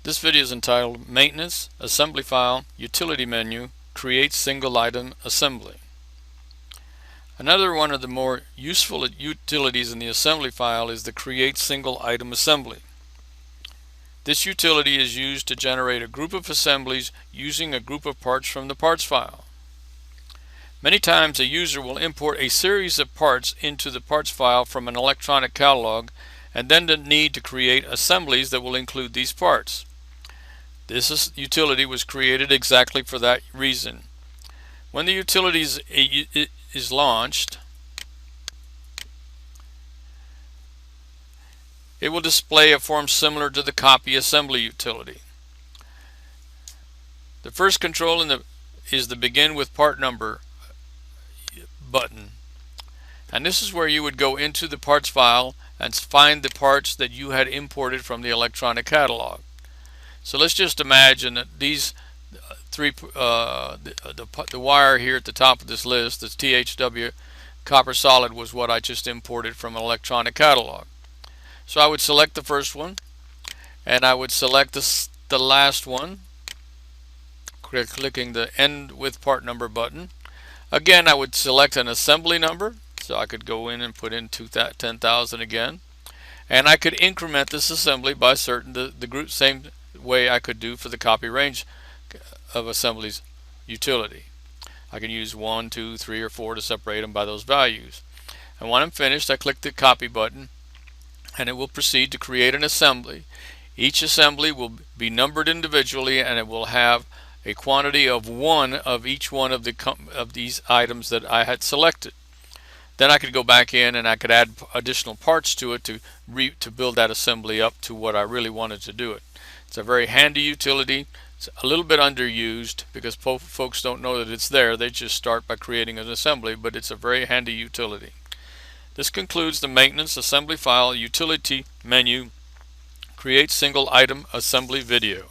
This video is entitled Maintenance, Assembly File, Utility Menu, Create Single Item Assembly. Another one of the more useful utilities in the assembly file is the Create Single Item Assembly. This utility is used to generate a group of assemblies using a group of parts from the parts file. Many times a user will import a series of parts into the parts file from an electronic catalog and then need to create assemblies that will include these parts. This utility was created exactly for that reason. When the utility is launched, it will display a form similar to the copy assembly utility. The first control is the begin with part number button. And this is where you would go into the parts file and find the parts that you had imported from the electronic catalog. So let's just imagine that these three, the wire here at the top of this list, this THW copper solid, was what I just imported from an electronic catalog. So I would select the first one, and I would select the last one, clicking the end with part number button. Again, I would select an assembly number, so I could go in and put in 10,000 again, and I could increment this assembly by the group, same way I could do for the copy range of assemblies utility. I can use 1, 2, 3, or 4 to separate them by those values. And when I'm finished, I click the copy button, and it will proceed to create an assembly. Each assembly will be numbered individually, and it will have a quantity of 1 of each one of these items that I had selected. Then I could go back in and I could add additional parts to it to build that assembly up to what I really wanted to do it. It's a very handy utility. It's a little bit underused because folks don't know that it's there. They just start by creating an assembly, but it's a very handy utility. This concludes the Maintenance Assembly File Utility Menu Create Single Item Assembly video.